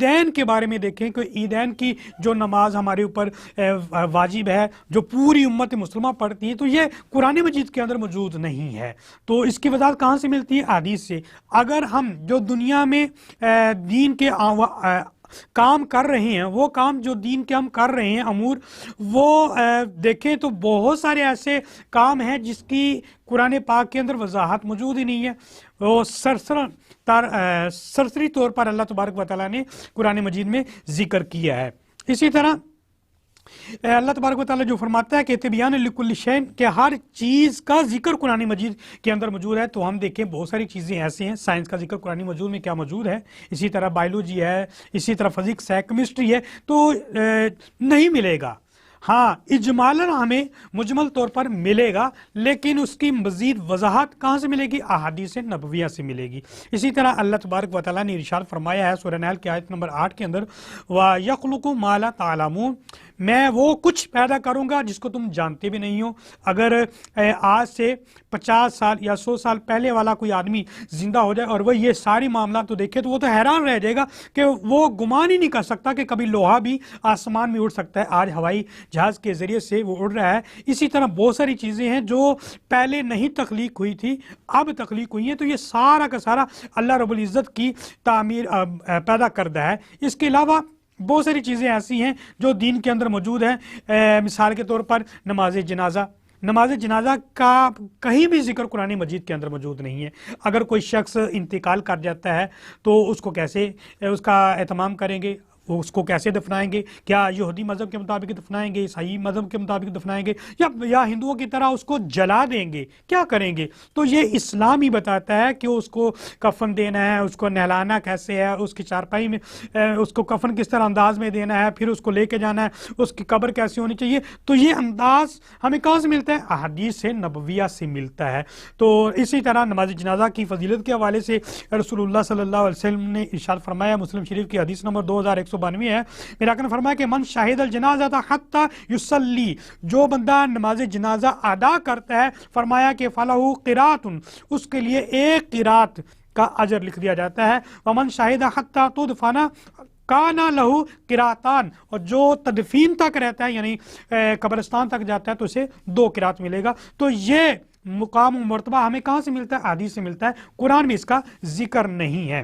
ईदैन के बारे में देखें कि ईदैन की जो नमाज हमारे ऊपर वाजिब है, जो पूरी उम्मत मुसलमान पढ़ती है, तो ये कुरान मजीद के अंदर मौजूद नहीं है। तो इसकी वजाहत कहाँ से मिलती है? हदीस से। अगर हम जो दुनिया में दीन के काम कर रहे हैं, वो काम जो दीन के हम कर रहे हैं अमूर, वो देखें तो बहुत सारे ऐसे काम हैं जिसकी कुरान पाक के अंदर वजाहत मौजूद ही नहीं है। वो सरसरी तौर पर अल्लाह तबारक व तआला ने कुरान मजीद में जिक्र किया है। इसी तरह अल्लाह तबारक व तआला जो फरमाता है कि तिबियान लिकुल्लि शैइन, के हर चीज़ का जिक्र कुरान मजीद के अंदर मौजूद है। तो हम देखें बहुत सारी चीज़ें ऐसी हैं, साइंस का जिक्र कुरान मजीद में क्या मौजूद है, इसी तरह बायोलॉजी है, इसी तरह फिजिक्स है, केमिस्ट्री है, तो नहीं मिलेगा। हाँ, इजमालन हमें मुजमल तौर पर मिलेगा, लेकिन उसकी मजीद वजाहत कहाँ से मिलेगी? अहादीस नबविया से मिलेगी। इसी तरह अल्लाह तबारक व तआला ने इरशाद फरमाया है सूरह नहल की आयत नंबर 8 के अंदर, व यखलुकु मा ला तालमून, मैं वो कुछ पैदा करूंगा जिसको तुम जानते भी नहीं हो। अगर आज से 50 साल या 100 साल पहले वाला कोई आदमी जिंदा हो जाए और वह ये सारी मामला तो देखे, तो वो तो हैरान रह जाएगा कि वो गुमान ही नहीं कर सकता कि कभी लोहा भी आसमान में उड़ सकता है। आज हवाई जहाज के जरिए से वो उड़ रहा है। इसी तरह बहुत सारी चीज़ें हैं जो पहले नहीं तख्लीक हुई थी, अब तख्लीक हुई हैं। तो ये सारा का सारा अल्लाह रब्बुल इज़्ज़त की तामीर पैदा करता है। इसके अलावा बहुत सारी चीज़ें ऐसी हैं जो दीन के अंदर मौजूद हैं। मिसाल के तौर पर नमाज जनाजा, नमाज जनाजा का कहीं भी जिक्र कुरान मजीद के अंदर मौजूद नहीं है। अगर कोई शख्स इंतकाल कर जाता है तो उसको कैसे उसका एहतमाम करेंगे, उसको कैसे दफनाएंगे? क्या यहूदी मज़हब के मुताबिक दफनाएंगे, ईसाई मज़हब के मुताबिक दफनाएंगे, या हिंदुओं की तरह उसको जला देंगे? क्या करेंगे? तो ये इस्लाम ही बताता है कि उसको कफन देना है, उसको नहलाना कैसे है, उसकी चारपाई में उसको कफन किस तरह अंदाज में देना है, फिर उसको लेके जाना है, उसकी कब्र कैसी होनी चाहिए। तो ये अंदाज हमें कहाँ से मिलता है? अहादीस नबविया से मिलता है। तो इसी तरह नमाज जनाजा की फजीलत के हवाले से रसूलुल्लाह सल्लल्लाहु अलैहि वसल्लम ने इरशाद फरमाया, मुस्लिम शरीफ की हदीस नंबर 2192 है, मेरा आका ने फरमाया कि मन शाहिद अल जनाजा हत्ता युसल्ली, जो बंदा नमाज जनाजा अदा करता है, फरमाया कि फलहु क़िरातुन, उसके लिए एक क़िरात का अजर लिख दिया जाता है। वमन शाहिद हत्ता तुदफना काना लहू किरातान, और जो तदफीन तक रहता है यानी कब्रिस्तान तक जाता है तो उसे 2 किरात मिलेगा। तो ये मुकाम मर्तबा हमें कहाँ से मिलता है? हदीस से मिलता है, कुरान में इसका जिक्र नहीं है।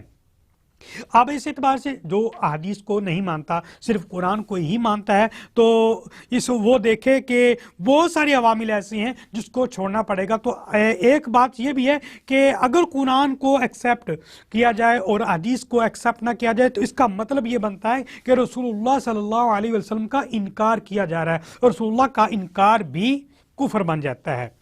अब इस एतबार से जो हदीस को नहीं मानता, सिर्फ कुरान को ही मानता है, तो वो देखे कि बहुत सारी अवामिल ऐसी हैं जिसको छोड़ना पड़ेगा। तो एक बात यह भी है कि अगर कुरान को एक्सेप्ट किया जाए और हदीस को एक्सेप्ट ना किया जाए, तो इसका मतलब ये बनता है कि रसूलुल्लाह सल्लल्लाहु अलैहि वसल्लम का इनकार किया जा रहा है, और रसूलुल्लाह का इनकार भी कुफ्र बन जाता है।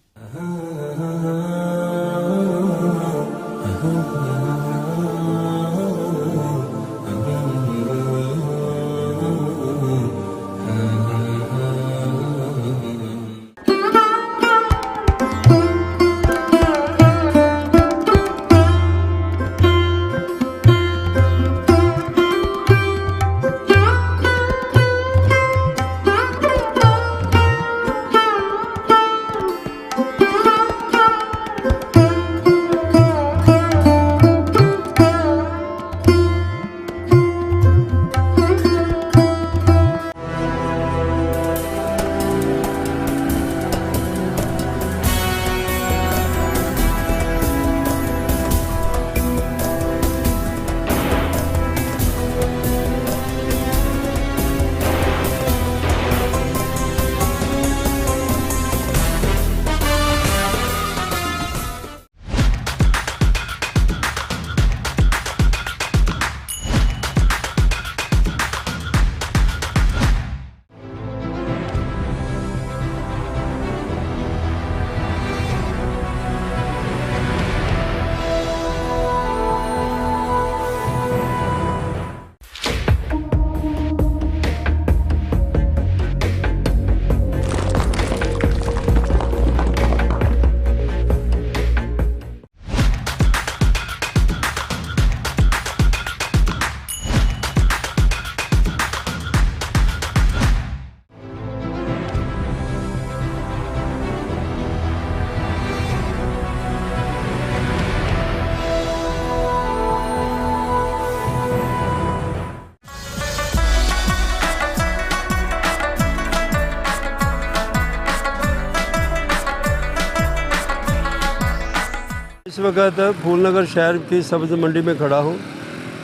वक्त फूलनगर शहर की सब्ज़ मंडी में खड़ा हूँ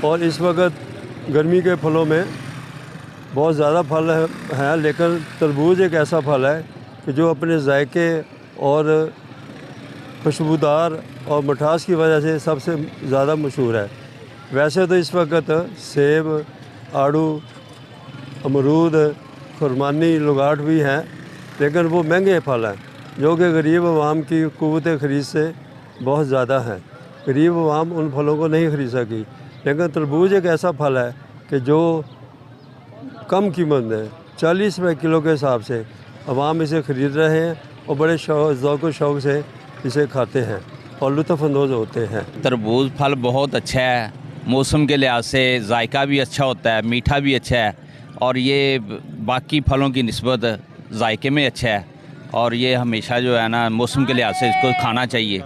और इस वक्त गर्मी के फलों में बहुत ज़्यादा फल हैं, लेकिन तरबूज एक ऐसा फल है कि जो अपने जायके और खुशबूदार और मिठास की वजह से सबसे ज़्यादा मशहूर है। वैसे तो इस वक्त सेब, आड़ू, अमरूद, खुरमानी, लुगाट भी हैं, लेकिन वो महंगे फल हैं जो कि गरीब अवाम की क़ुव्वत ख़रीद से बहुत ज़्यादा हैं। गरीब अवाम उन फलों को नहीं ख़रीद सकी, लेकिन तरबूज एक ऐसा फल है कि जो कम कीमत में 40 रुपये किलो के हिसाब से अवाम इसे ख़रीद रहे हैं और बड़े ज़ौक़ व शौक़ से इसे खाते हैं और लुत्फ़अंदोज़ होते हैं। तरबूज फल बहुत अच्छा है, मौसम के लिहाज से जायका भी अच्छा होता है, मीठा भी अच्छा है और ये बाकी फलों की निस्बत जायके में अच्छा है और ये हमेशा जो है ना मौसम के लिहाज से इसको खाना चाहिए,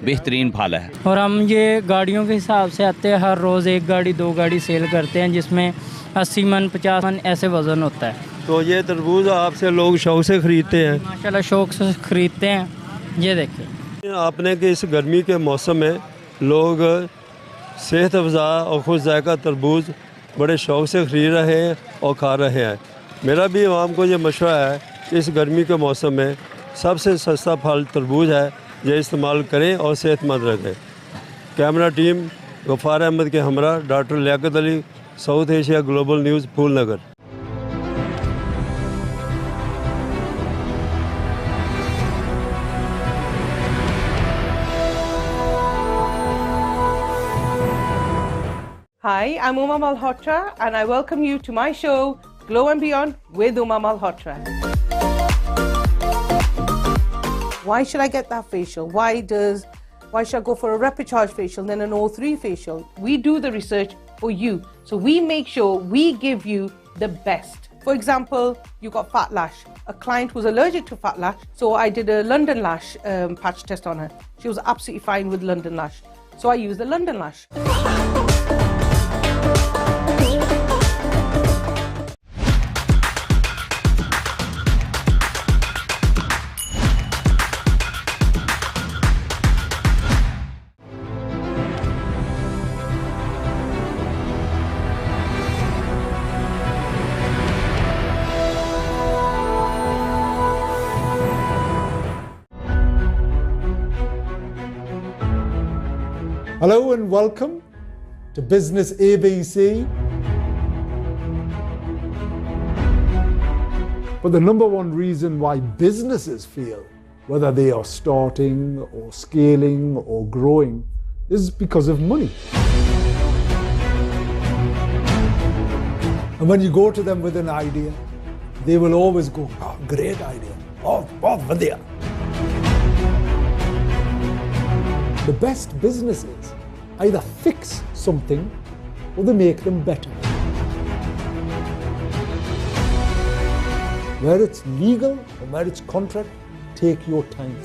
बेहतरीन फल है। और हम ये गाड़ियों के हिसाब से आते हैं, हर रोज़ 1 गाड़ी 2 गाड़ी सेल करते हैं, जिसमें 80 मन 50 मन ऐसे वज़न होता है। तो ये तरबूज आपसे लोग शौक़ से ख़रीदते हैं? माशाल्लाह शौक़ से ख़रीदते हैं। ये देखिए आपने कि इस गर्मी के मौसम में लोग सेहत अफ़ज़ा और खुश जायका तरबूज बड़े शौक़ से ख़रीद रहे हैं और खा रहे हैं। मेरा भी आवाम को ये मशवरा है कि इस गर्मी के मौसम में सबसे सस्ता फल तरबूज है, ये इस्तेमाल करें और सेहतमंद रखें। कैमरा टीम गफ़ार अहमद के हमरा doctor Liaquat Ali, South Asia global news, Phulnagar. Hi, I'm Uma Malhotra and I welcome you to my show Glow and Beyond with Uma Malhotra. Why should I get that facial? Why should I go for a Repicharge facial then an O3 facial? We do the research for you. So we make sure we give you the best. For example, you got fat lash. A client was allergic to fat lash, so I did a London lash patch test on her. She was absolutely fine with London lash. So I used the London lash. Hello and welcome to Business ABC. But the number one reason why businesses fail, whether they are starting or scaling or growing, is because of money. And when you go to them with an idea, they will always go, "Oh, great idea. Oh, vadya." The best businesses either fix something or they make them better. Where it's legal or where it's contract, take your time.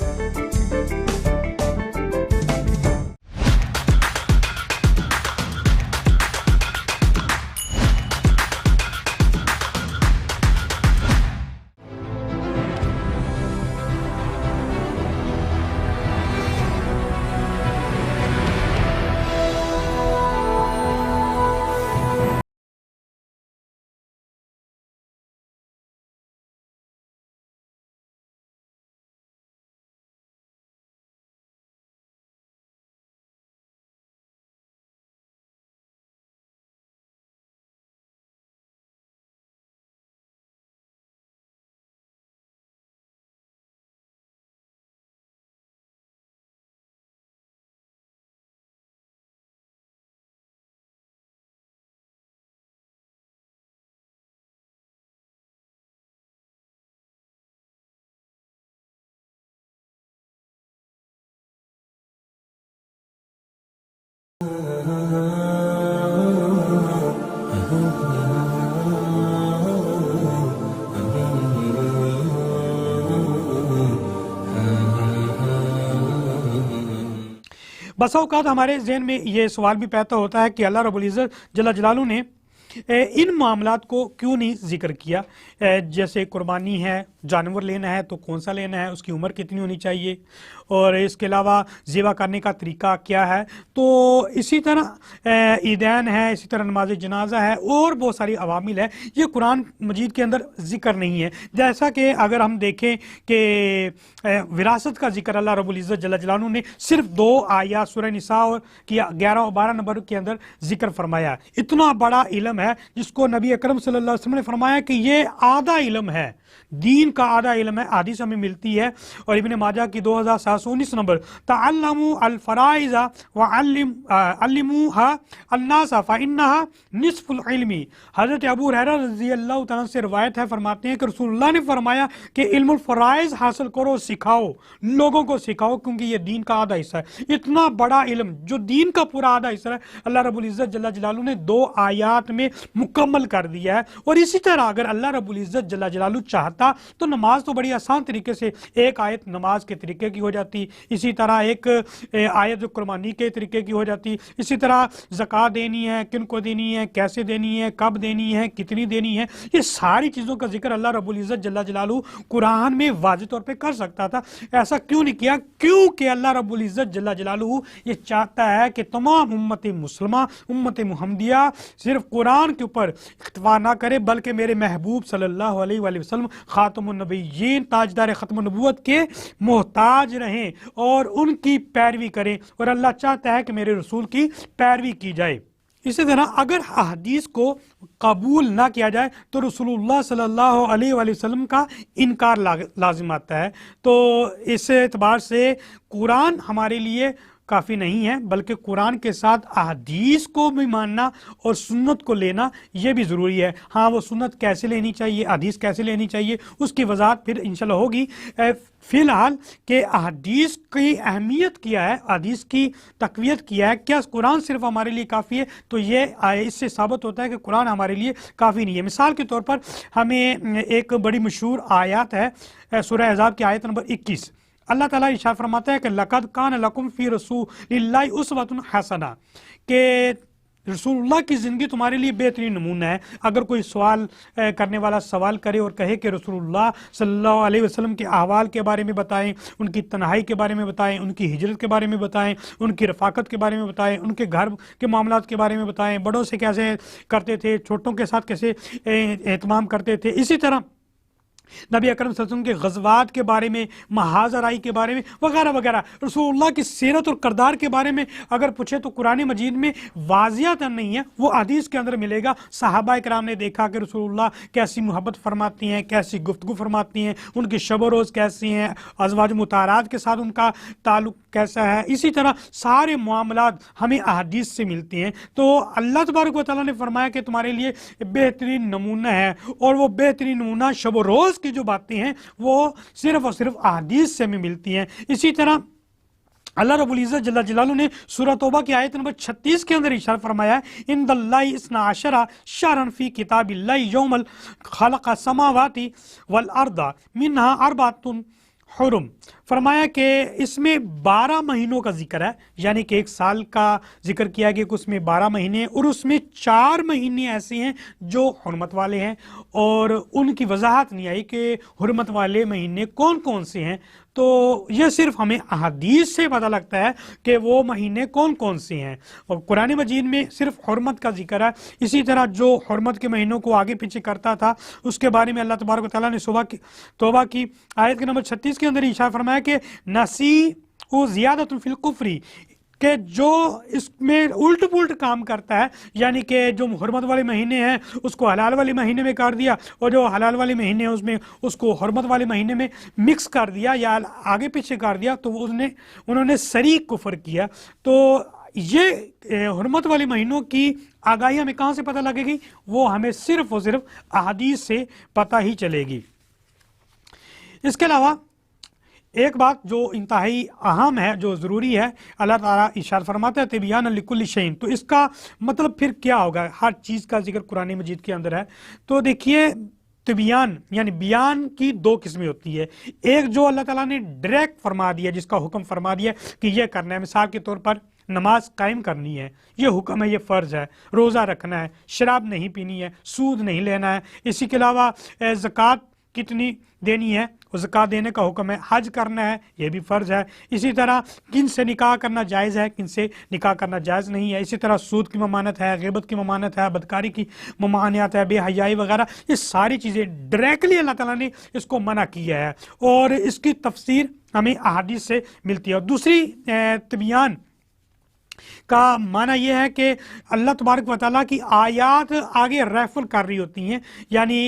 बसा औकात हमारे जहन में ये सवाल भी पैदा होता है कि अल्लाह रब्बुल इज़्ज़त जल्ला जलालू ने इन मामलात को क्यों नहीं जिक्र किया? जैसे कुर्बानी है, जानवर लेना है तो कौन सा लेना है, उसकी उम्र कितनी होनी चाहिए, और इसके अलावा ज़िबा करने का तरीका क्या है। तो इसी तरह ईदैन है, इसी तरह नमाज जनाजा है, और बहुत सारी अवामिल है, ये कुरान मजीद के अंदर जिक्र नहीं है। जैसा कि अगर हम देखें कि विरासत का जिक्र अल्लाह रब्बुल इज़्ज़त जल्ल जलालहू ने सिर्फ 2 आयत सूरह निसा और की 11 और 12 नंबर के अंदर जिक्र फरमाया। इतना बड़ा इल्म है जिसको नबी अकरम सल्लल्लाहु अलैहि वसल्लम ने फरमाया कि ये आधा इल्म है, दीन का आधा इल्म है। हदीस हमें मिलती है और इब्न माजा की 2719 नंबर, तअल्लमू अल फराइज़ व अल्लिमुहा अन्नास फइन्नहा निस्फुल इल्मी। हज़रत अबू हुरैरा रज़ी अल्लाह तआला से रिवायत है, फरमाते हैं कि रसूलुल्लाह ने फरमाया कि इल्मुल फराइज़ हासिल करो, सिखाओ, लोगों को सिखाओ, क्योंकि ये दीन का आधा हिस्सा है। इतना बड़ा इल्म जो दीन का पूरा आधा हिस्सा है, अल्लाह रब्बुल इज़्ज़त जल्ल जलालहू ने 2 आयात में मुकम्मल कर दिया है। और इसी तरह अगर अल्लाह रब्बुल इज़्ज़त जल्ल जलालहू चाहता तो नमाज तो बड़ी आसान तरीके से, एक आयत नमाज के तरीके की हो जाती, इसी तरह एक आयत जो कुर्बानी के तरीके की हो जाती, इसी तरह ज़कात देनी है, किन को देनी है, कैसे देनी है, कब देनी है, कितनी देनी है, ये सारी चीज़ों का जिक्र अल्लाह रब्बुल इज़्ज़त जल्ल जलालहू कुरान में वाज़ेह तौर पे कर सकता था। ऐसा क्यों नहीं किया? क्योंकि अल्लाह रब्बुल इज़्ज़त जल्ल जलालहू ये चाहता है कि तमाम उम्मत मुस्लिमा, उम्मत मुहम्मदिया सिर्फ कुरान के ऊपर इख्तिफा ना करे, बल्कि मेरे महबूब सल्लल्लाहु अलैहि वसल्लम खातमुन नबिय्यीन, ताजदार ख़त्म नबुव्वत के मोहताज रहें और उनकी पैरवी करें, और अल्लाह चाहता है कि मेरे रसूल की पैरवी की जाए। इसी तरह अगर हदीस को कबूल ना किया जाए तो रसूलुल्लाह सल्लल्लाहु अलैहि वसल्लम का इनकार लाजिम आता है। तो इस एतबार से कुरान हमारे लिए काफ़ी नहीं है, बल्कि कुरान के साथ अहदीस को भी मानना और सुन्नत को लेना ये भी ज़रूरी है। हाँ, वो सुन्नत कैसे लेनी चाहिए, अहदीस कैसे लेनी चाहिए, उसकी वजाहत फिर इंशाल्लाह होगी। फ़िलहाल के अहदीस की अहमियत क्या है, अहदीस की तक़वियत क्या है, क्या कुरान सिर्फ हमारे लिए काफ़ी है? तो ये इससे साबित होता है कि कुरान हमारे लिए काफ़ी नहीं है। मिसाल के तौर पर हमें एक बड़ी मशहूर आयत है सूरह अहज़ाब की आयत नंबर 21, अल्लाह ताला इरशाद फरमाता है कि लक़द कान लकुम फ़ी रसूलिल्लाहि उस्वतुन हसना, कि रसूलुल्लाह की ज़िंदगी तुम्हारे लिए बेहतरीन नमूना है। अगर कोई सवाल करने वाला सवाल करे और कहे कि रसूलुल्लाह सल्लल्लाहु अलैहि वसल्लम के अहवाल के बारे में बताएं, उनकी तन्हाई के बारे में बताएं, उनकी हिजरत के बारे में बताएं, उनकी रफ़ाकत के बारे में बताएं, उनके घर के मामलात के बारे में बताएं, बड़ों से कैसे करते थे, छोटों के साथ कैसे एहतमाम करते थे, इसी तरह नबी अकरम सल्लल्लाहु अलैहि वसल्लम के ग़ज़वात के बारे में, महाजराई के बारे में वगैरह वगैरह, रसूलुल्लाह की सीरत और किरदार के बारे में अगर पूछे तो कुरान मजीद में वाज़ियतन नहीं है, वो हदीस के अंदर मिलेगा। सहाबा इकराम ने देखा कि रसूलुल्लाह कैसी मोहब्बत फरमाती हैं, कैसी गुफ्तगू फरमाती हैं, उनकी शब रोज़ कैसी हैं, अज़वाज मुतारात के साथ उनका ताल्लुक़ कैसा है, इसी तरह सारे मामलात हमें अहदीस से मिलती हैं। तो अल्लाह तबारक व तआला ने फरमाया कि तुम्हारे लिए बेहतरीन नमूना है, और वो बेहतरीन नमूना शब रोज़ की जो बातें हैं वो सिर्फ और सिर्फ अहदीस से हमें मिलती हैं। इसी तरह अल्लाह रब्बुल इज़्ज़त जल्ल जलालहू ने सूरह तौबा की आयत नंबर 36 के अंदर इरशाद फरमाया है, इन्नल्लाहि इस्ना अशरा शहरन फी किताबिल्लाहि यौमल खलक़ समावाति वल अर्दा मिन्हा अर्बातुन हुरुम। फरमाया कि इसमें 12 महीनों का जिक्र है, यानी कि एक साल का जिक्र किया गया कि उसमें 12 महीने, और उसमें 4 महीने ऐसे हैं जो हुर्मत वाले हैं, और उनकी वजाहत नहीं आई कि हुर्मत वाले महीने कौन कौन से हैं। तो यह सिर्फ हमें अहदीस से पता लगता है कि वो महीने कौन कौन से हैं, और कुरान मजीद में सिर्फ हुर्मत का जिक्र है। इसी तरह जो हुर्मत के महीनों को आगे पीछे करता था उसके बारे में अल्लाह तबारक व तआला ने तौबा की आयत के नंबर 36 के अंदर इरशाद फरमाया कि नसी व ज़ियादतुन फिल कुफ्री, कि जो इसमें उल्ट पुल्ट काम करता है, यानी कि जो हुर्मत वाले महीने हैं उसको हलाल वाले महीने में कर दिया, और जो हलाल वाले महीने हैं उसमें उसको हुर्मत वाले महीने में मिक्स कर दिया या आगे पीछे कर दिया, तो उन्होंने शरीक कुफर किया। तो ये हुर्मत वाले महीनों की आगाही हमें कहाँ से पता लगेगी? वो हमें सिर्फ और सिर्फ अहदीस से पता ही चलेगी। इसके अलावा एक बात जो इंतहाई अहम है, जो ज़रूरी है, अल्लाह ताला इरशाद फरमाता है तिबियान लिकुल्लि शैइन। तो इसका मतलब फिर क्या होगा? हर चीज़ का जिक्र कुरान मजीद के अंदर है। तो देखिए, तिबियान यानी बयान की 2 किस्में होती है। एक जो अल्लाह ताला ने डायरेक्ट फरमा दिया, जिसका हुक्म फरमा दिया कि यह करना है। मिसाल के तौर पर नमाज कायम करनी है, ये हुक्म है, ये फ़र्ज़ है। रोज़ा रखना है, शराब नहीं पीनी है, सूद नहीं लेना है। इसी के अलावा ज़कात कितनी देनी है, और ज़कात देने का हुक्म है। हज करना है, ये भी फ़र्ज़ है। इसी तरह किन से निकाह करना जायज़ है, किन से निकाह करना जायज़ नहीं है। इसी तरह सूद की ममानत है, ग़ीबत की ममानत है, बदकारी की ममानियत है, बेहयाई वगैरह, ये सारी चीज़ें डायरेक्टली अल्लाह ताला ने इसको मना किया है और इसकी तफसीर हमें अहादीस से मिलती है। और दूसरी तबयान का माना यह है कि अल्लाह तबारक व तआला की आयात आगे रेफर कर रही होती हैं, यानी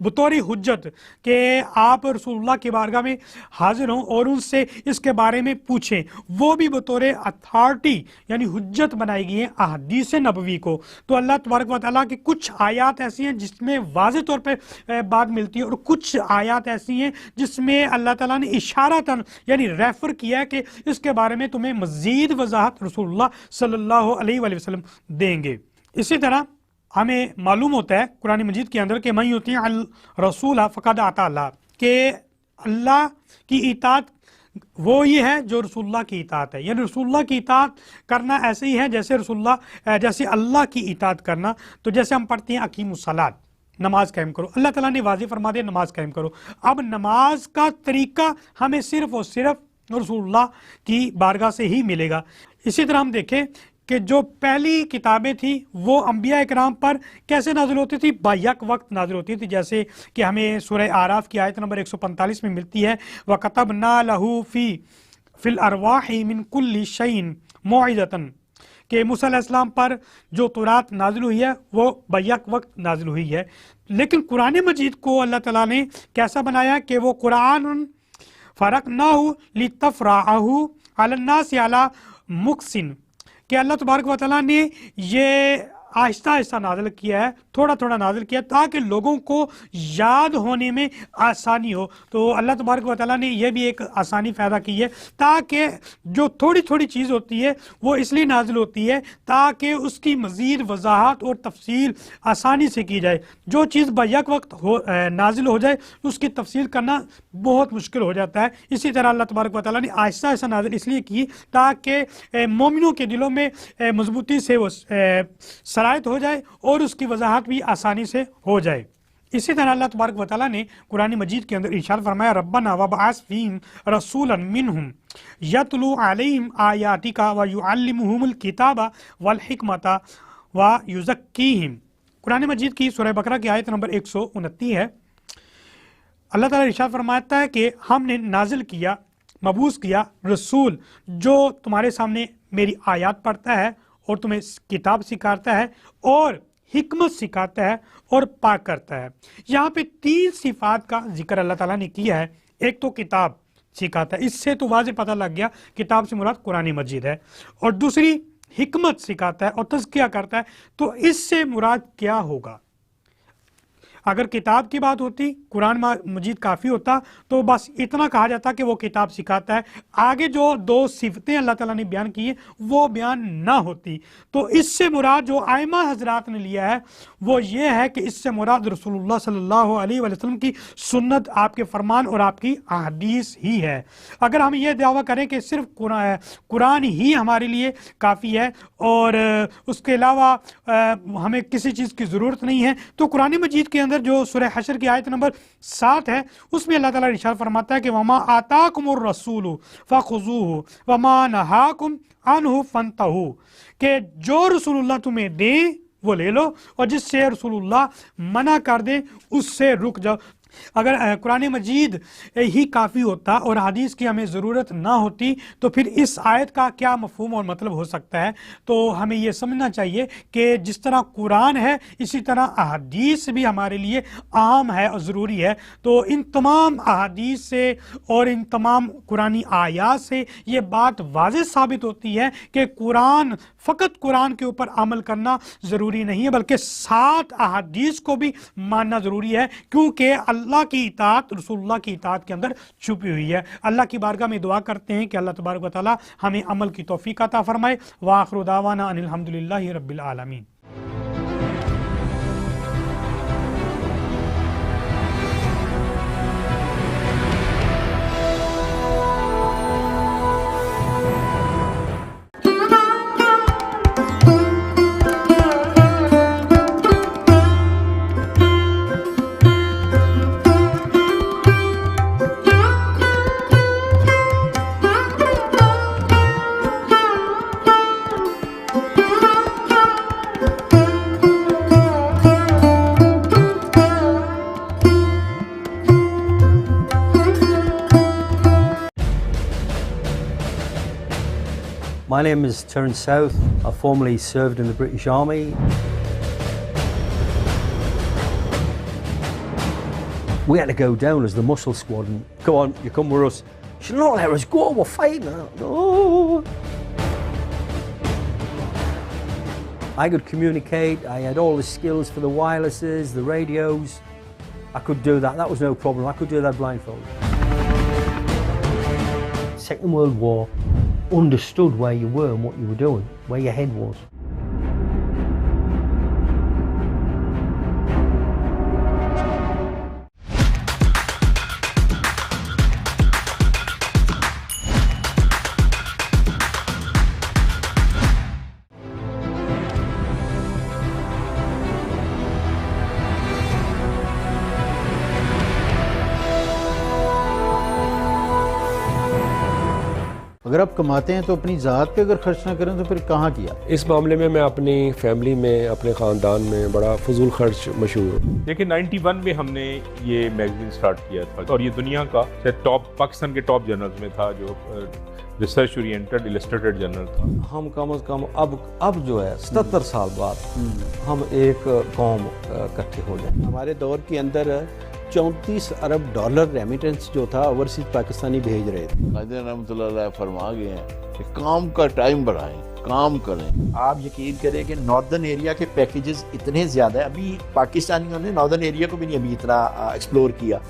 बतौर हुज्जत कि आप रसूलुल्लाह की बारगाह में हाजिर हों और उनसे इसके बारे में पूछें, वो भी बतौर अथॉरिटी यानी हुज्जत बनाई गई है अहदीस नबवी को। तो अल्लाह तबारक व तआला की कुछ आयात ऐसी हैं जिसमें वाज़ेह तौर पर बात मिलती है और कुछ आयात ऐसी हैं जिसमें अल्लाह ताला ने इशारतन यानी रेफर किया है कि इसके बारे में तुम्हें मज़ीद वजाहत रसूलुल्लाह सल्लल्लाहु अलैहि वसल्लम देंगे। इसी तरह हमें मालूम होता है कुरान मजीद के अंदर कि मैं युती अल रसूल फ़क़द अता अल्लाह, के अल्लाह की इताअत वो ये है जो रसूलुल्लाह की इताअत है, यानी रसूलुल्लाह की इताअत करना ऐसे ही है जैसे अल्लाह की इताअत करना। तो जैसे हम पढ़ते हैं अकीमुस्सलात, नमाज कायम करो, अल्लाह ताला ने वाज़ेह फरमा दिया नमाज कायम करो। अब नमाज का तरीका हमें सिर्फ और सिर्फ रसूलुल्लाह की बारगाह से ही मिलेगा। इसी तरह हम देखें कि जो पहली किताबें थी वो अंबिया इकराम पर कैसे नाजिल होती थी, बायक वक्त नाजिल होती थी। जैसे कि हमें सूरह आराफ की आयत नंबर 145 में मिलती है, व कतबना लहू फिल अरवाहि मिन कुल्ली शैइन मौइज़तन, कि मूसा अलैहिस्सलाम पर जो तौरात नाजिल हुई है वो बैक वक्त नाजिल हुई है। लेकिन कुरान मजीद को अल्लाह ताला ने कैसा बनाया कि वो कुरान फ़रक़नाहु लितफ़राअहु अलन्नासि अला मुक्सिन, कि अल्लाह तबारक व तआला ने ये आहिस्ता आहिस्ता नाज़िल किया है, थोड़ा थोड़ा नाज़िल किया ताकि लोगों को याद होने में आसानी हो। तो अल्लाह तबारक व तआला ने यह भी एक आसानी पैदा की है ताकि जो थोड़ी थोड़ी चीज़ होती है वो इसलिए नाजिल होती है ताकि उसकी मज़ीद वजाहत और तफसील आसानी से की जाए। जो चीज़ बैक वक्त नाजिल हो जाए उसकी तफसील करना बहुत मुश्किल हो जाता है। इसी तरह अल्लाह तबारक व तआला ने आहिस्ता आहिस्ता नाजिल इसलिए की ताकि मोमिनों के दिलों में मजबूती से वो सरायत हो जाए और उसकी वजाहत भी आसानी से हो जाए। इसी तरह अल्लाह तबारक व तआला ने कुरान मजीद के अंदर इरशाद फरमाया, रब्बना वबअस फीहिम रसूलन मिनहुम यतलू अलैहिम आयातिका व युअल्लिमुहुमुल किताबा वल हिकमता व युज़क्कीहिम। कुरान मजीद की सूरह बकरा की आयत नंबर 129 है। अल्लाह ताला इरशाद फरमाता है कि हमने नाजिल किया, मबूस किया रसूल जो तुम्हारे सामने मेरी आयत पढ़ता है और तुम्हें किताब सिखाता है और हिकमत सिखाता है और पाक करता है। यहाँ पे 3 सिफात का जिक्र अल्लाह ताला ने किया है। एक तो किताब सिखाता है, इससे तो वाज़े पता लग गया किताब से मुराद कुरान मजीद है, और दूसरी हिकमत सिखाता है और तज़किया करता है, तो इससे मुराद क्या होगा। अगर किताब की बात होती कुरान मजीद काफ़ी होता तो बस इतना कहा जाता कि वो किताब सिखाता है, आगे जो 2 सिफतें अल्लाह ताला ने बयान की है वो बयान ना होती। तो इससे मुराद जो आइमा हजरात ने लिया है वो ये है कि इससे मुराद रसूलुल्लाह सल्लल्लाहु अलैहि वसल्लम की सुन्नत, आपके फरमान और आपकी अहदीस ही है। अगर हम ये दावा करें कि सिर्फ कुरान ही हमारे लिए काफ़ी है और उसके अलावा हमें किसी चीज़ की ज़रूरत नहीं है, तो कुरान मजीद के अंदर जो सूरह हशर की आयत नंबर 7 है उसमें अल्लाह ताला इरशाद फरमाता है कि वमा आताकुमुर रसूलु फखुज़ूहु वमा नहाकुम अन्हु फंतहु, कि जो रसूलुल्लाह तुम्हें दे वो ले लो और जिससे रसूलुल्लाह मना कर दे उससे रुक जाओ। अगर कुरान मजीद ही काफ़ी होता और हदीस की हमें ज़रूरत ना होती तो फिर इस आयत का क्या मफ़हूम और मतलब हो सकता है। तो हमें ये समझना चाहिए कि जिस तरह कुरान है इसी तरह अहदीस भी हमारे लिए आम है और ज़रूरी है। तो इन तमाम अहदीस से और इन तमाम कुरानी आयात से ये बात वाज़ेह साबित होती है कि कुरान फ़कत कुरान के ऊपर अमल करना ज़रूरी नहीं है बल्कि 7 अहदीस को भी मानना ज़रूरी है, क्योंकि अल्लाह की इताअत रसूलुल्लाह की इताअत के अंदर छुपी हुई है। अल्लाह की बारगाह में दुआ करते हैं कि अल्लाह तबारक व तआला हमें अमल की तौफीक अता फरमाए। व आखिरु दावाना अनिल हम्दुलिल्लाहि रब्बिल आलमीन। My name is Terence South. I formerly served in the British Army. We had to go down as the muscle squad and come on, you come with us. She said, "No, let us go, we're fighting." No. I could communicate, I had all the skills for the wirelesses, the radios. I could do that, that was no problem. I could do that blindfold. Second World War, understood where you were and what you were doing, where your head was. अगर आप कमाते हैं तो अपनी ज़ात पे अगर खर्च ना करें तो फिर कहाँ किया? इस मामले में मैं अपनी फैमिली में, अपने ख़ानदान में बड़ा फजूल खर्च मशहूर हूँ। देखिए 91 में हमने ये मैगजीन स्टार्ट किया था और ये दुनिया का टॉप, पाकिस्तान के टॉप जर्नल्स में था, जो रिसर्च ओरिएंटेड इलस्ट्रेटेड जर्नल था। हम कम से कम अब जो है 77 साल बाद हम एक कौम इकट्ठे हो जाए। हमारे दौर के अंदर 34 अरब डॉलर रेमिटेंस जो था ओवरसीज पाकिस्तानी भेज रहे थे। कायदे रहमतुल्लाह फरमा गए हैं कि काम का टाइम बढ़ाएं, काम करें। आप यकीन करें कि नॉर्दर्न एरिया के पैकेजेस इतने ज़्यादा है, अभी पाकिस्तानियों ने नॉर्दर्न एरिया को भी नहीं अभी इतना एक्सप्लोर किया।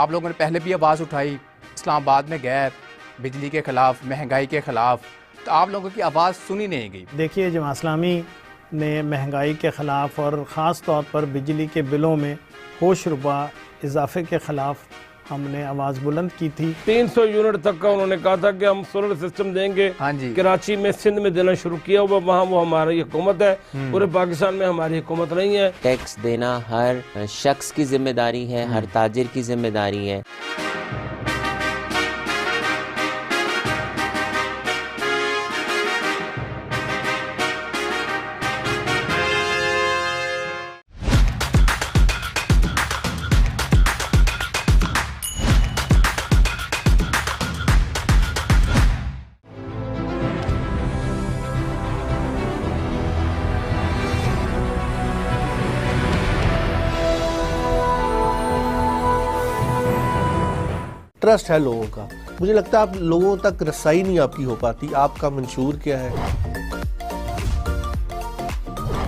आप लोगों ने पहले भी आवाज़ उठाई, इस्लामाबाद में गए बिजली के ख़िलाफ़, महंगाई के ख़िलाफ़, तो आप लोगों की आवाज़ सुनी नहीं गई। देखिए, जमात इस्लामी ने महंगाई के ख़िलाफ़ और ख़ास तौर पर बिजली के बिलों में होश रुबा इजाफे के ख़िलाफ़ हमने आवाज़ बुलंद की थी। 300 यूनिट तक का उन्होंने कहा था कि हम सोलर सिस्टम देंगे। हाँ जी। कराची में, सिंध में देना शुरू किया हुआ, वहाँ वो हमारी हुकूमत है, पूरे पाकिस्तान में हमारी हुकूमत नहीं है। टैक्स देना हर शख्स की जिम्मेदारी है, हर ताजिर की जिम्मेदारी है। ट्रस्ट है लोगों का। मुझे लगता है आप लोगों तक रसाई नहीं आपकी हो पाती। आपका मंशूर क्या है?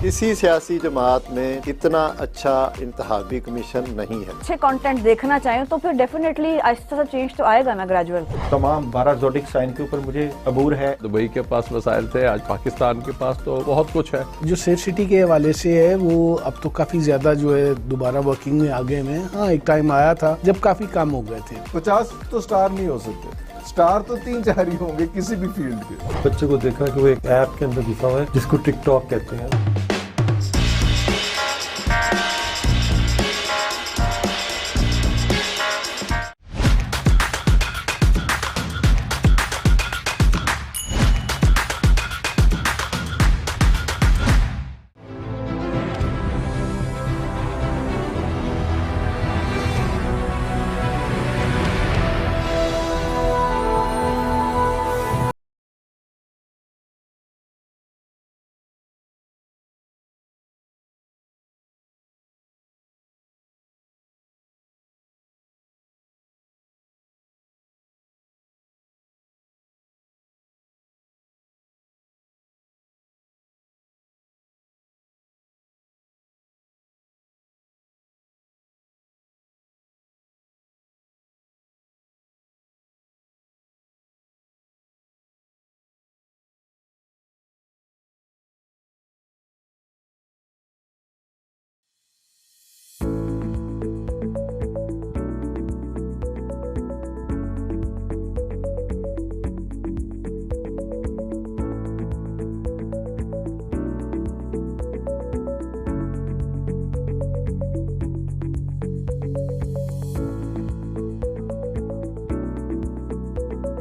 किसी सियासी जमात में इतना अच्छा इंतखाबी कमीशन नहीं है। अच्छे कंटेंट देखना चाहें तो फिर डेफिनेटली आहिस्ता सा चेंज तो आएगा ना, ग्रेजुअल। तमाम 12 ज़ोडिक साइन के ऊपर मुझे अबूर है। दुबई के पास वसाइल थे, आज पाकिस्तान के पास तो बहुत कुछ है। जो सेफ सिटी के हवाले से है वो अब तो काफी ज्यादा जो है दोबारा वर्किंग में आ गए हैं। हाँ, एक टाइम आया था जब काफी कम हो गए थे। 50 तो स्टार नहीं हो सकते, स्टार तो 3-4 ही होंगे किसी भी फील्ड के। बच्चे को देखा कि वो एक ऐप के अंदर घुसा हुआ है जिसको टिकटॉक कहते हैं।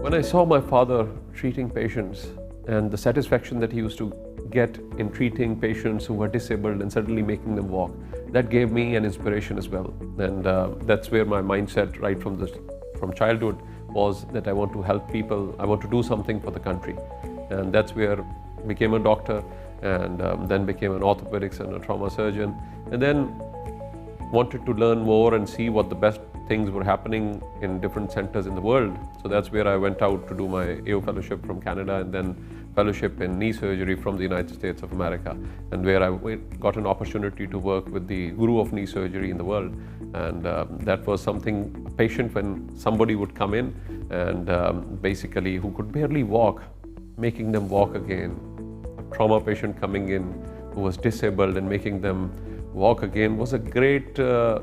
When I saw my father treating patients and the satisfaction that he used to get in treating patients who were disabled and suddenly making them walk, that gave me an inspiration as well. And that's where my mindset right from childhood was that I want to help people, I want to do something for the country. And that's where I became a doctor and then became an orthopedics and a trauma surgeon, and then wanted to learn more and see what the best things were happening in different centers in the world. So that's where I went out to do my AO fellowship from Canada and then fellowship in knee surgery from the United States of America, and where I got an opportunity to work with the guru of knee surgery in the world. And that was something, a patient, when somebody would come in and basically who could barely walk, making them walk again. A trauma patient coming in who was disabled and making them walk again was a great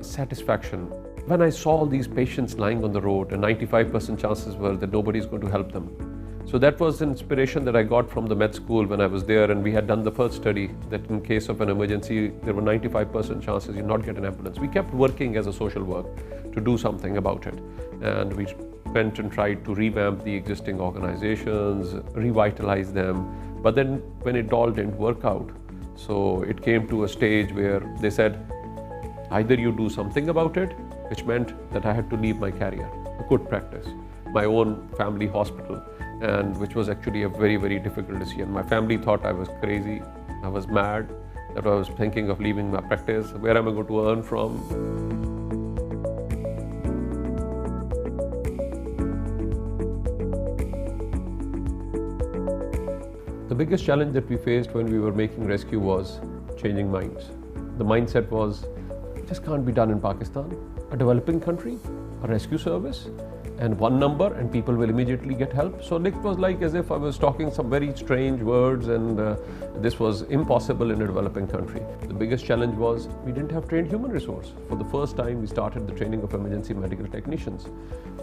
satisfaction. When I saw all these patients lying on the road, and 95% chances were that nobody is going to help them. So that was an inspiration that I got from the med school when I was there, and we had done the first study that in case of an emergency, there were 95% chances you not get an ambulance. We kept working as a social work to do something about it. And we went and tried to revamp the existing organizations, revitalize them. But then when it all didn't work out, so it came to a stage where they said, either you do something about it, which meant that I had to leave my career, a good practice, my own family hospital, and which was actually a very, very difficult decision. My family thought I was crazy, I was mad, that I was thinking of leaving my practice. Where am I going to earn from? The biggest challenge that we faced when we were making rescue was changing minds. The mindset was, this can't be done in Pakistan, a developing country, a rescue service, and one number and people will immediately get help. So it was like as if I was talking some very strange words, and this was impossible in a developing country. The biggest challenge was we didn't have trained human resource. For the first time, we started the training of emergency medical technicians.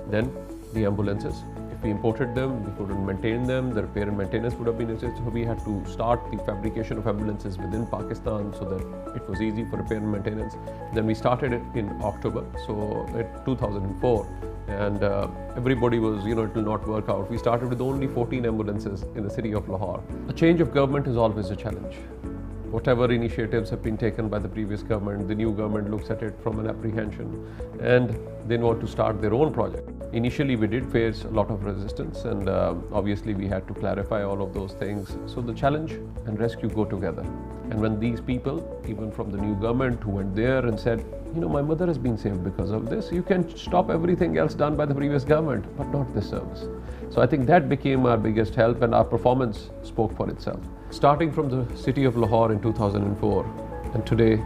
Then the ambulances. If we imported them, we couldn't maintain them, the repair and maintenance would have been necessary. So we had to start the fabrication of ambulances within Pakistan so that it was easy for repair and maintenance. Then we started it in October, so in 2004. And everybody was, it will not work out. We started with only 14 ambulances in the city of Lahore. A change of government is always a challenge. Whatever initiatives have been taken by the previous government, the new government looks at it from an apprehension and they want to start their own project. Initially, we did face a lot of resistance, and obviously we had to clarify all of those things. So the challenge and rescue go together. And when these people, even from the new government, who went there and said, my mother has been saved because of this, you can stop everything else done by the previous government, but not this service. So I think that became our biggest help, and our performance spoke for itself. Starting from the city of Lahore in 2004, and today,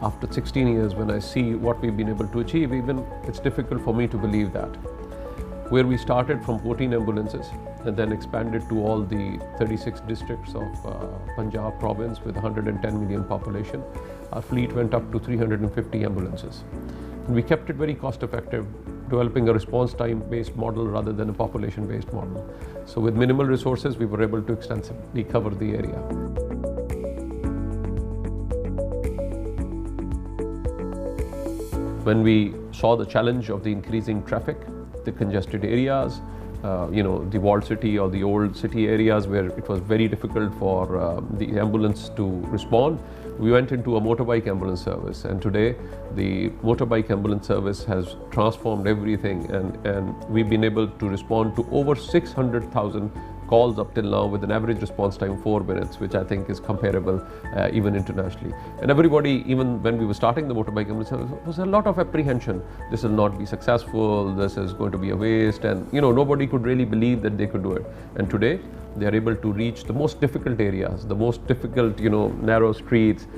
after 16 years, when I see what we've been able to achieve, even it's difficult for me to believe that. Where we started from 14 ambulances and then expanded to all the 36 districts of Punjab province with 110 million population, our fleet went up to 350 ambulances. And we kept it very cost effective, developing a response time based model rather than a population based model. So with minimal resources, we were able to extensively cover the area. When we saw the challenge of the increasing traffic, the congested areas, the walled city or the old city areas where it was very difficult for the ambulance to respond, we went into a motorbike ambulance service. And today, the motorbike ambulance service has transformed everything, and we've been able to respond to over 600,000 calls up till now with an average response time 4 minutes, which I think is comparable even internationally. And everybody, even when we were starting the motorbike ambulance service, was a lot of apprehension. This will not be successful, this is going to be a waste, and nobody could really believe that they could do it. And today, they are able to reach the most difficult areas, the most difficult, narrow streets,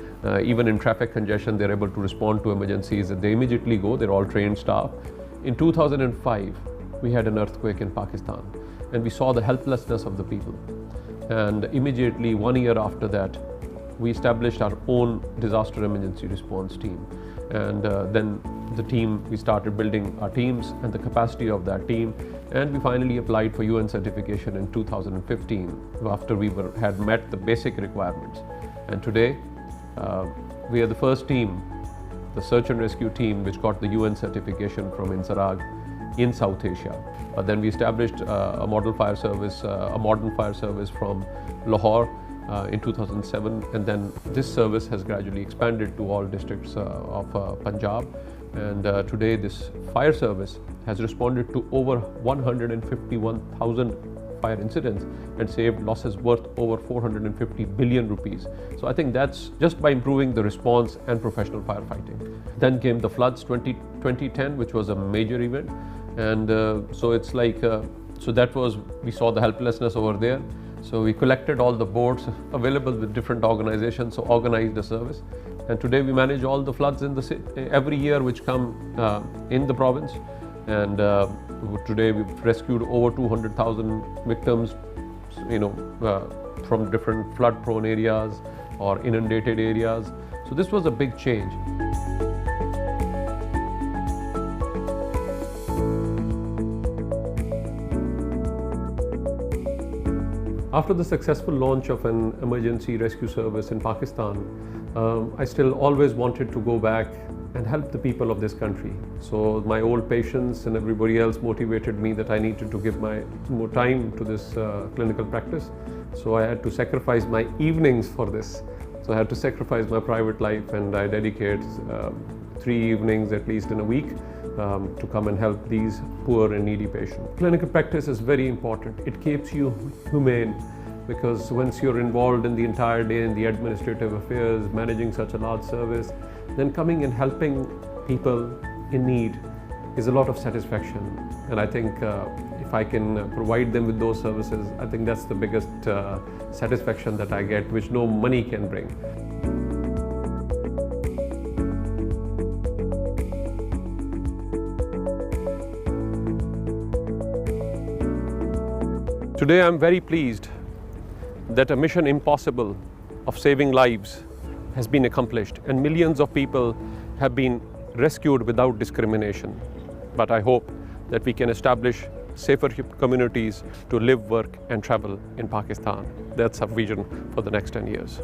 even in traffic congestion, they're able to respond to emergencies, and they immediately go, they're all trained staff. In 2005, we had an earthquake in Pakistan, and we saw the helplessness of the people. And immediately, 1 year after that, we established our own disaster emergency response team. And then the team, we started building our teams and the capacity of that team. And we finally applied for UN certification in 2015 after we had met the basic requirements. And today, we are the first team, the search and rescue team, which got the UN certification from INSARAG. in South Asia. But then we established a model fire service, a modern fire service from Lahore in 2007, and then this service has gradually expanded to all districts of Punjab. And today this fire service has responded to over 151,000 fire incidents and saved losses worth over 450 billion rupees. So I think that's just by improving the response and professional firefighting. Then came the floods 2010, which was a major event. And so it's like, so that was, we saw the helplessness over there. So we collected all the boats available with different organizations, so organized the service. And today we manage all the floods in the city, every year which come in the province. And today we've rescued over 200,000 victims, from different flood-prone areas or inundated areas. So this was a big change. After the successful launch of an emergency rescue service in Pakistan, I still always wanted to go back and help the people of this country. So my old patients and everybody else motivated me that I needed to give more time to this clinical practice. So I had to sacrifice my evenings for this. So I had to sacrifice my private life, and I dedicate 3 evenings at least in a week to come and help these poor and needy patients. Clinical practice is very important. It keeps you humane, because once you're involved in the entire day in the administrative affairs, managing such a large service, then coming and helping people in need is a lot of satisfaction. And I think if I can provide them with those services, I think that's the biggest satisfaction that I get, which no money can bring. Today I'm very pleased that a mission impossible of saving lives has been accomplished, and millions of people have been rescued without discrimination. But I hope that we can establish safer communities to live, work and travel in Pakistan. That's our vision for the next 10 years.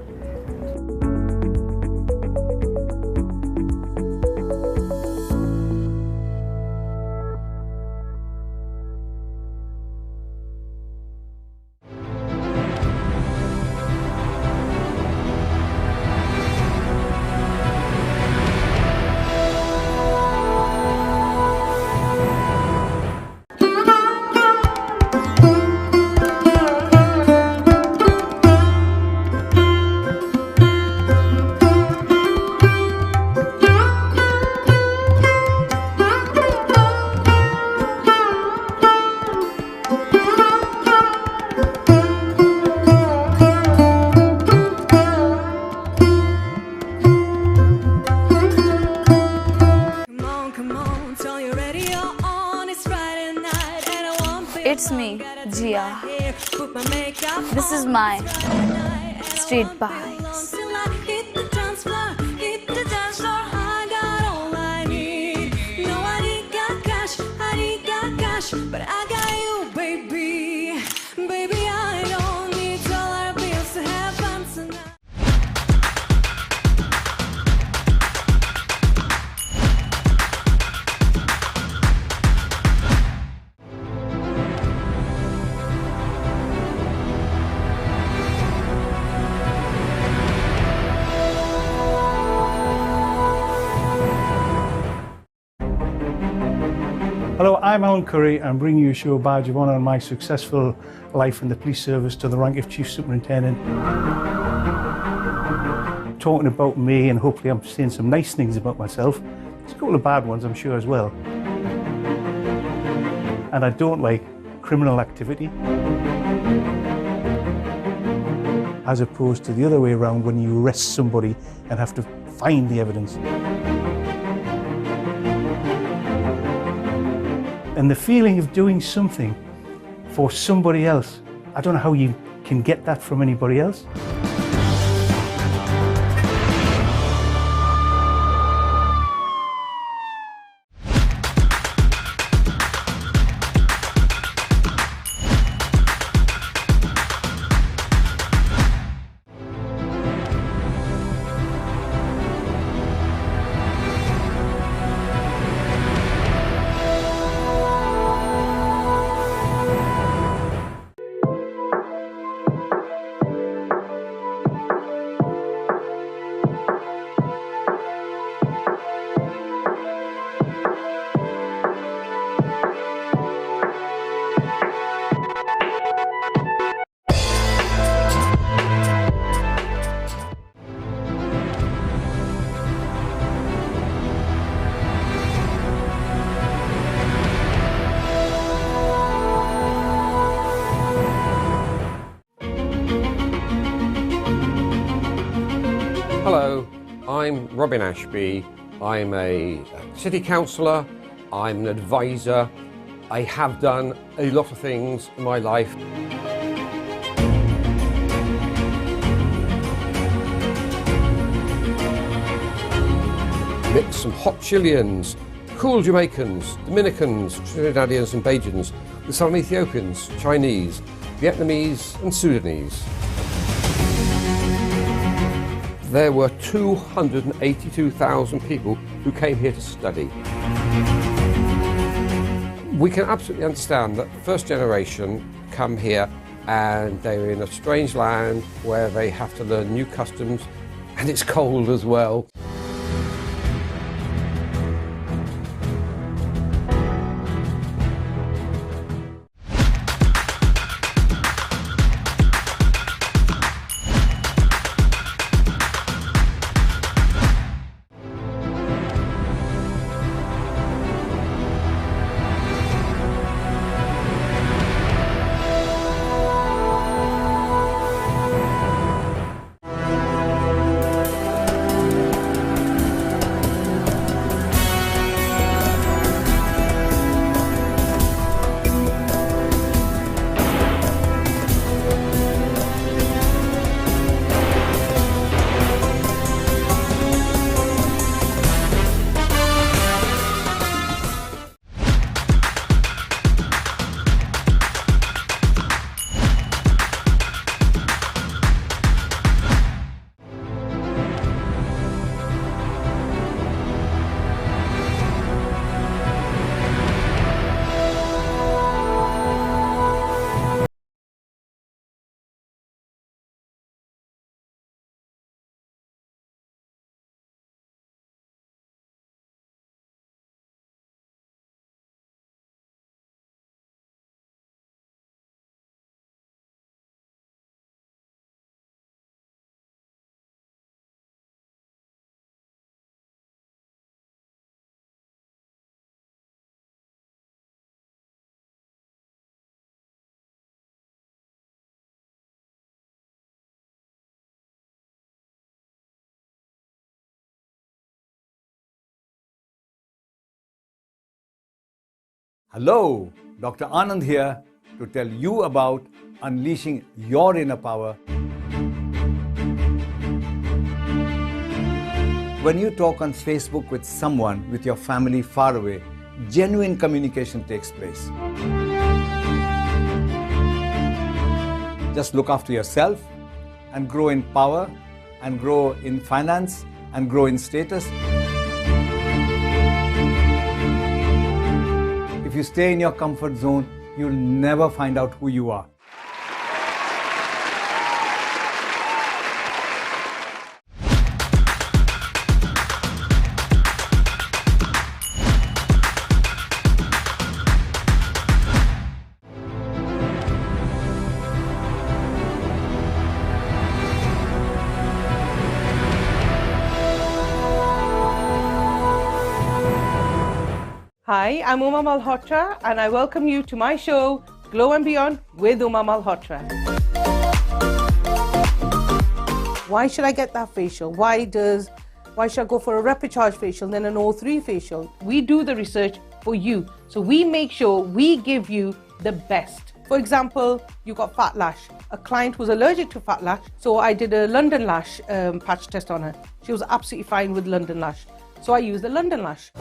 It's me, Jia. This is my street vibes. But I got you, baby. Baby, I don't need dollar bills to have fun tonight. Hello, I'm Alan Curry. I'm bringing you a show badge of honour on my successful life in the police service to the rank of Chief Superintendent. Talking about me, and hopefully I'm saying some nice things about myself. There's a couple of bad ones, I'm sure, as well. And I don't like criminal activity, as opposed to the other way around, when you arrest somebody and have to find the evidence. And the feeling of doing something for somebody else, I don't know how you can get that from anybody else. I'm Robin Ashby. I'm a city councillor. I'm an advisor. I have done a lot of things in my life. Mix some hot Chileans, cool Jamaicans, Dominicans, Trinidadians and Bajans, with some Ethiopians, Chinese, Vietnamese and Sudanese. There were 282,000 people who came here to study. We can absolutely understand that first generation come here and they're in a strange land where they have to learn new customs and it's cold as well. Hello, Dr. Anand here to tell you about unleashing your inner power. When you talk on Facebook with someone with your family far away, genuine communication takes place. Just look after yourself and grow in power and grow in finance and grow in status. If you stay in your comfort zone, you'll never find out who you are. Hi, I'm Uma Malhotra and I welcome you to my show, Glow and Beyond with Uma Malhotra. Why should I get that facial? Why should I go for a rapid charge facial then an O3 facial? We do the research for you. So we make sure we give you the best. For example, you got fat lash. A client was allergic to fat lash, so I did a London lash patch test on her. She was absolutely fine with London lash. So I used the London lash.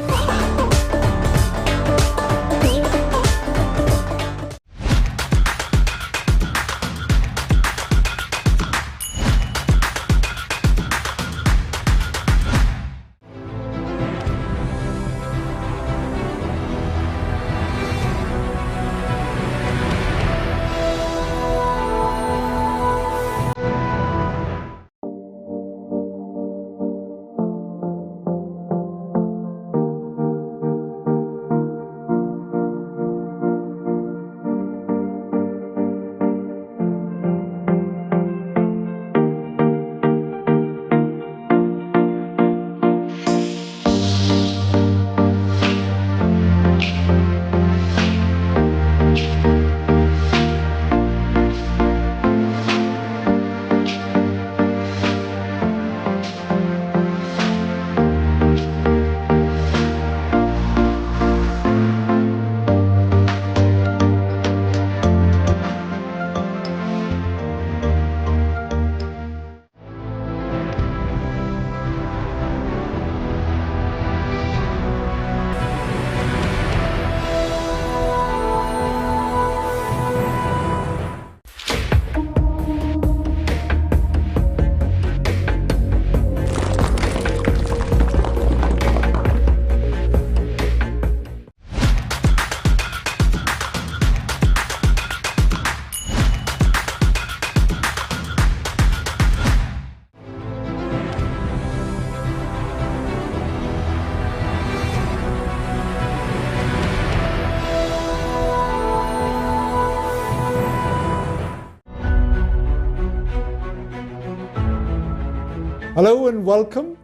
Hello and welcome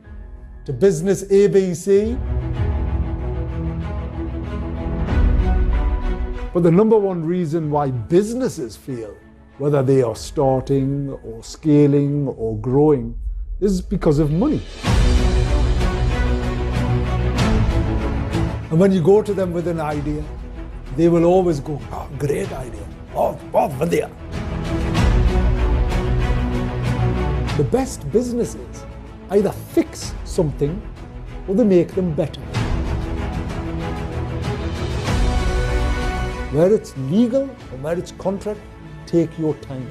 to Business ABC. But the number one reason why businesses fail, whether they are starting or scaling or growing, is because of money. And when you go to them with an idea, they will always go, "Oh, great idea. Oh, vadya." The best businesses either fix something or they make them better. Where it's legal or where it's contract, take your time.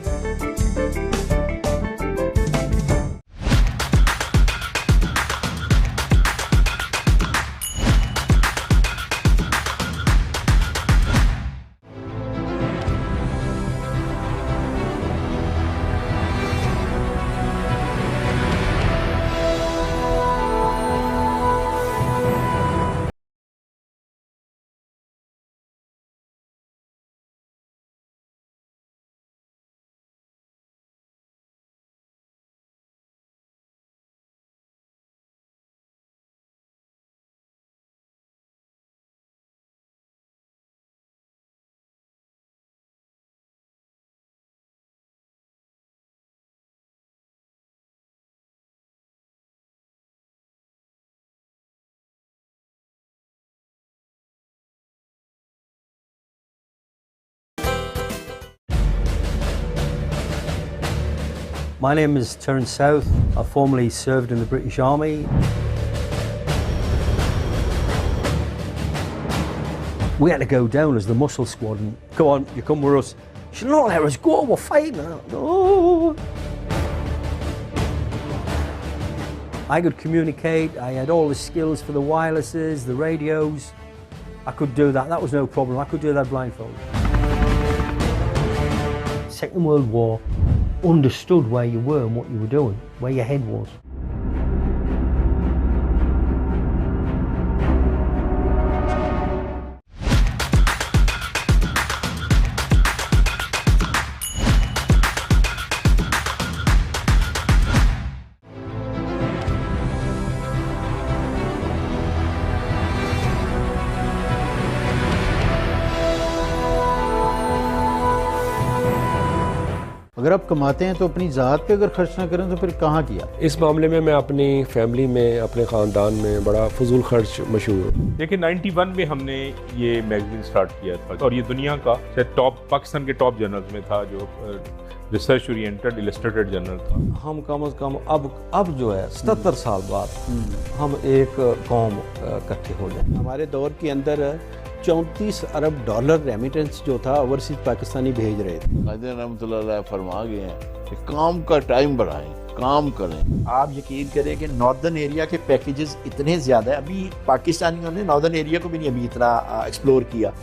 My name is Terence South. I formerly served in the British Army. We had to go down as the muscle squad and come on, you come with us. She said, "No, let us go, we're fighting." No. I could communicate, I had all the skills for the wirelesses, the radios. I could do that, that was no problem. I could do that blindfolded. Second World War, understood where you were and what you were doing, where your head was. अगर आप कमाते हैं तो अपनी ज़ात पे अगर खर्च ना करें तो फिर कहाँ किया? इस मामले में मैं अपनी फैमिली में, अपने ख़ानदान में बड़ा फजूल खर्च मशहूर हूँ। देखिए 91 में हमने ये मैगज़ीन स्टार्ट किया था और ये दुनिया का टॉप, पाकिस्तान के टॉप जर्नल्स में था, जो रिसर्च ओरिएंटेड इलस्ट्रेटेड जर्नल था। हम कम अज़ कम अब जो है 77 साल बाद हम एक कौम इकट्ठे हो जाए। हमारे दौर के अंदर 34 अरब डॉलर रेमिटेंस जो था ओवरसीज पाकिस्तानी भेज रहे थे। कायदे रहमतुल्लाह अलैह फरमा गए हैं कि काम का टाइम बढ़ाएं, काम करें। आप यकीन करें कि नॉर्दर्न एरिया के पैकेजेस इतने ज़्यादा है, अभी पाकिस्तानियों ने नॉर्दर्न एरिया को भी नहीं अभी इतना एक्सप्लोर किया।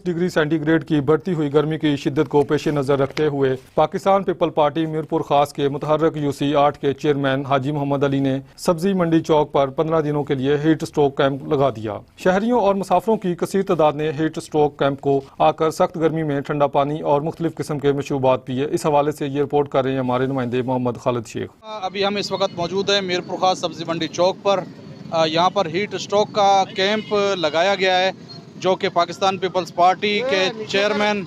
डिग्री सेंटीग्रेड की बढ़ती हुई गर्मी की शिद्दत को पेश नज़र रखते हुए पाकिस्तान पीपल पार्टी मीरपुर खास के मुतहर्रिक UC 8 के चेयरमैन हाजी मोहम्मद अली ने सब्जी मंडी चौक पर 15 दिनों के लिए हीट स्ट्रोक कैंप लगा दिया। शहरियों और मुसाफिरों की कसीर तादाद ने हीट स्ट्रोक कैंप को आकर सख्त गर्मी में ठंडा पानी और मुख्तलिफ किस्म के मशरूबात पिए। इस हवाले से ये रिपोर्ट कर रहे हैं हमारे नुमाइंदे मोहम्मद खालिद शेख। अभी हम इस वक्त मौजूद हैं मीरपुर खास सब्जी मंडी चौक पर। यहाँ पर हीट स्ट्रोक का कैंप लगाया गया है जो कि पाकिस्तान पीपल्स पार्टी के चेयरमैन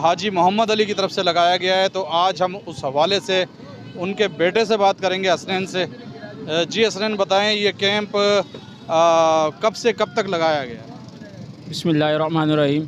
हाजी मोहम्मद अली की तरफ से लगाया गया है। तो आज हम उस हवाले से उनके बेटे से बात करेंगे, हसनैन से। जी हसनैन, बताएं ये कैंप कब से कब तक लगाया गया है? बिस्मिल्लाहिर्रहमानिर्रहीम।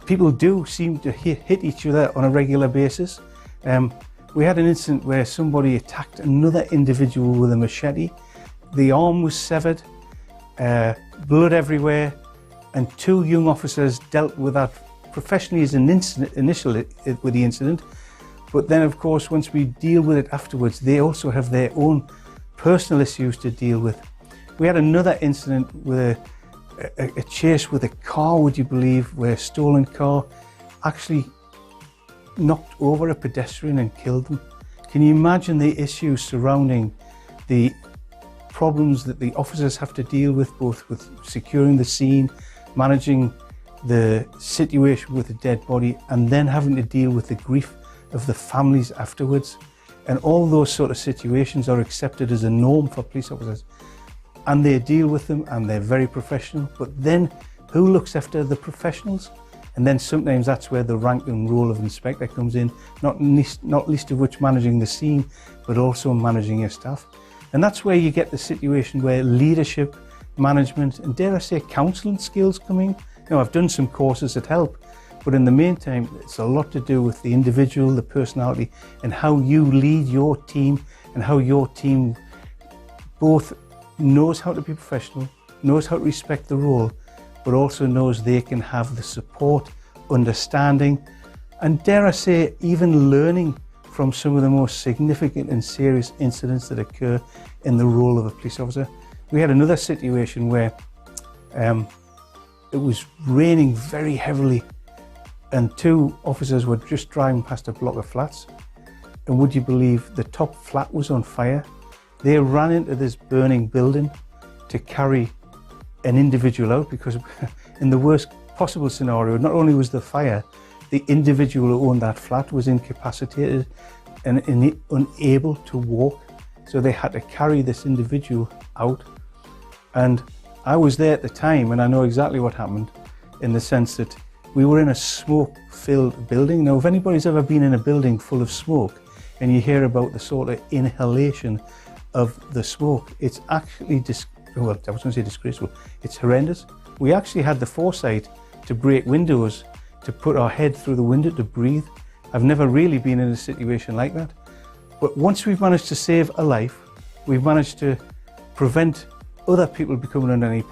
people do seem to hit each other on a regular basis. We had an incident where somebody attacked another individual with a machete. The arm was severed, blood everywhere, and 2 young officers dealt with that professionally as an incident initially with the incident. But then, of course, once we deal with it afterwards, they also have their own personal issues to deal with. We had another incident with a chase with a car, would you believe, where a stolen car actually knocked over a pedestrian and killed them. Can you imagine the issues surrounding the problems that the officers have to deal with, both with securing the scene, managing the situation with a dead body, and then having to deal with the grief of the families afterwards? And all those sort of situations are accepted as a norm for police officers, and they deal with them and they're very professional. But then who looks after the professionals? And then sometimes that's where the rank and role of inspector comes in, not least of which managing the scene, but also managing your staff. And that's where you get the situation where leadership, management, and dare I say counselling skills come in. Now, I've done some courses that help, but in the meantime, it's a lot to do with the individual, the personality, and how you lead your team, and how your team both knows how to be professional, knows how to respect the role, but also knows they can have the support, understanding, and dare I say, even learning from some of the most significant and serious incidents that occur in the role of a police officer. We had another situation where it was raining very heavily and 2 officers were just driving past a block of flats, and would you believe the top flat was on fire? They ran into this burning building to carry an individual out, because in the worst possible scenario, not only was the fire, the individual who owned that flat was incapacitated and unable to walk. So they had to carry this individual out. And I was there at the time, and I know exactly what happened, in the sense that we were in a smoke-filled building. Now, if anybody's ever been in a building full of smoke and you hear about the sort of inhalation of the smoke, it's actually well, I was going to say disgraceful. It's horrendous. We actually had the foresight to break windows, to put our head through the window to breathe. I've never really been in a situation like that. But once we've managed to save a life, we've managed to prevent other people becoming under any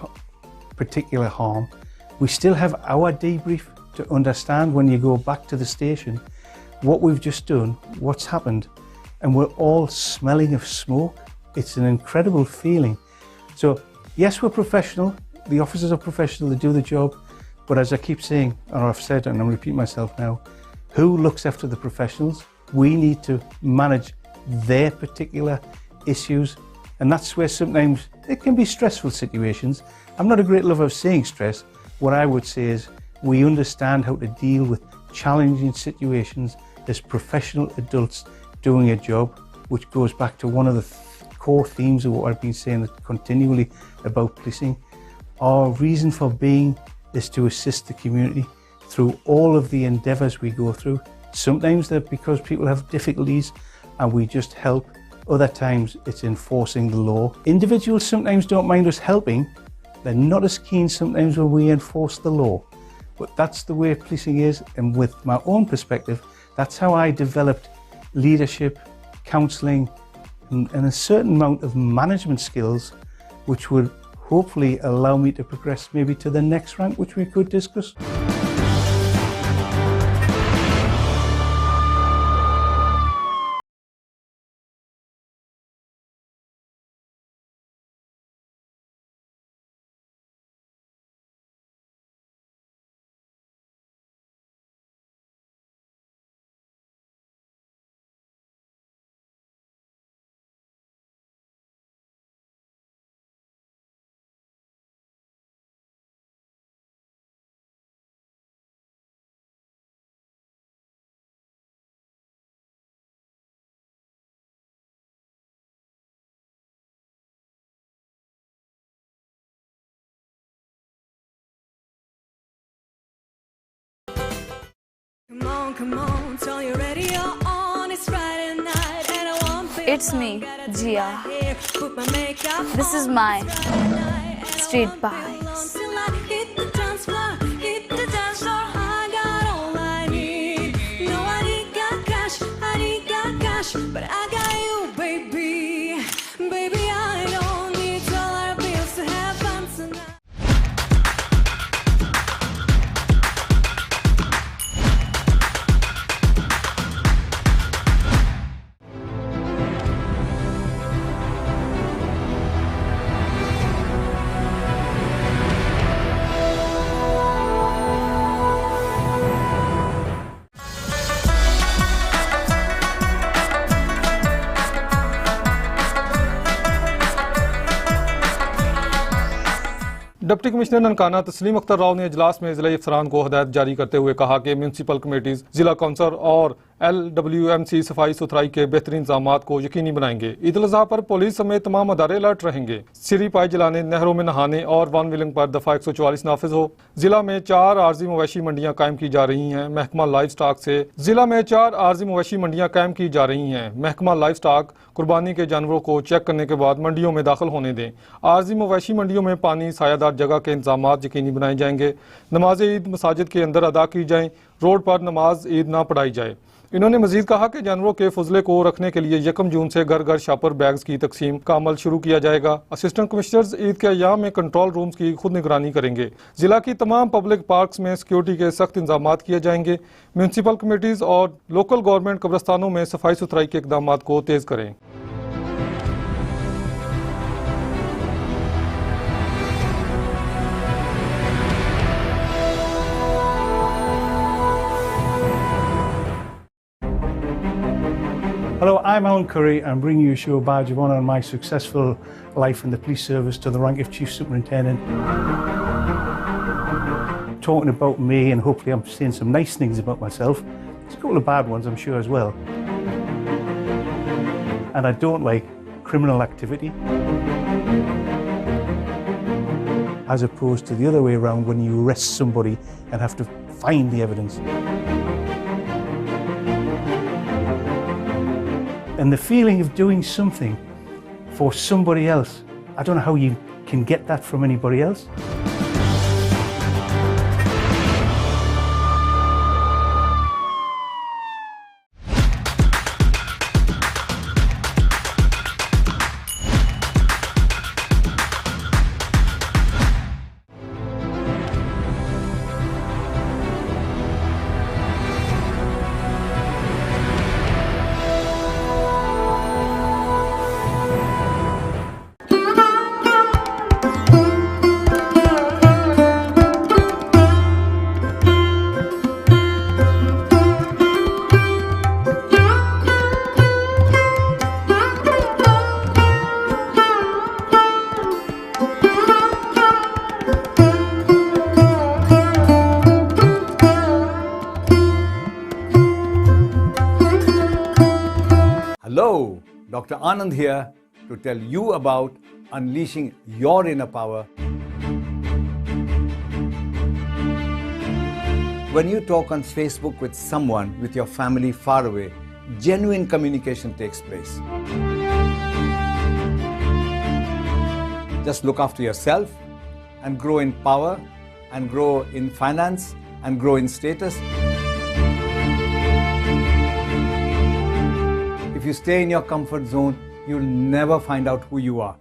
particular harm. We still have our debrief to understand when you go back to the station what we've just done, what's happened, and we're all smelling of smoke. It's an incredible feeling. So yes, we're professional, the officers are professional, they do the job, but as I keep saying, or I've said, and I'm repeating myself now, who looks after the professionals? We need to manage their particular issues, and that's where sometimes it can be stressful situations. I'm not a great lover of saying stress. What I would say is we understand how to deal with challenging situations as professional adults doing a job, which goes back to one of the core themes of what I've been saying continually about policing. Our reason for being is to assist the community through all of the endeavours we go through. Sometimes they're because people have difficulties and we just help. Other times it's enforcing the law. Individuals sometimes don't mind us helping. They're not as keen sometimes when we enforce the law. But that's the way policing is, and with my own perspective, that's how I developed leadership, counselling, and a certain amount of management skills, which would hopefully allow me to progress maybe to the next rank, which we could discuss. Come on, tell you ready, you're on. It's Friday night and I want to. It's me, Gia. This is my Street Vibes. Hit the dance floor, hit the dance floor. I got deputy commissioner Nankana तस्लीम अख्तर राव ने इजलास में जिला अफसरान को हदायत जारी करते हुए कहा कि म्यूनसिपल कमेटीज, जिला कौंसल और LWMC सफाई सुथराई के बेहतरीन इंतजाम को यकीनी बनाएंगे। ईद उल अज़हा पर पुलिस समेत तमाम अदारे अलर्ट रहेंगे। सिरी पाई जलाने, नहरों में नहाने और वन व्हीलिंग पर दफा 144 नाफिज हो। जिला में 4 आर्जी मवेशी मंडियां कायम की जा रही हैं। महकमा लाइव स्टॉक से जिला में 4 आर्जी मवेशी मंडियां कायम की जा रही हैं। महकमा लाइव स्टॉक कुर्बानी के जानवरों को चेक करने के बाद मंडियों में दाखिल होने दें। आर्जी मवेशी मंडियों में पानी, सायादार जगह के इंतजाम यकीनी बनाए जाएंगे। नमाज ईद मसाजिद के अंदर अदा की जाए, रोड पर नमाज ईद ना पढ़ाई जाए। इन्होंने मजीद कहा कि जानवरों के फजले को रखने के लिए 1 जून से घर घर शापर बैग्स की तकसीम का अमल शुरू किया जाएगा। असिस्टेंट कमिश्नर्स ईद के अय्याम में कंट्रोल रूम्स की खुद निगरानी करेंगे। जिला की तमाम पब्लिक पार्क्स में सिक्योरिटी के सख्त इंतजाम किए जाएंगे। म्यूनसिपल कमेटीज और लोकल गवर्नमेंट कब्रस्तानों में सफाई सुथराई के इकदाम को तेज करें। Hello, I'm Alan Curry. I'm bringing you a show badge of honour on my successful life in the police service to the rank of Chief Superintendent. Talking about me, and hopefully I'm saying some nice things about myself. There's a couple of bad ones, I'm sure, as well. And I don't like criminal activity. As opposed to the other way around, when you arrest somebody and have to find the evidence. And the feeling of doing something for somebody else, I don't know how you can get that from anybody else. Hello, Dr. Anand here to tell you about unleashing your inner power. When you talk on Facebook with someone with your family far away, genuine communication takes place. Just look after yourself and grow in power and grow in finance and grow in status. If you stay in your comfort zone, you'll never find out who you are.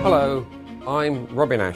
Hello, I'm Robin Ash.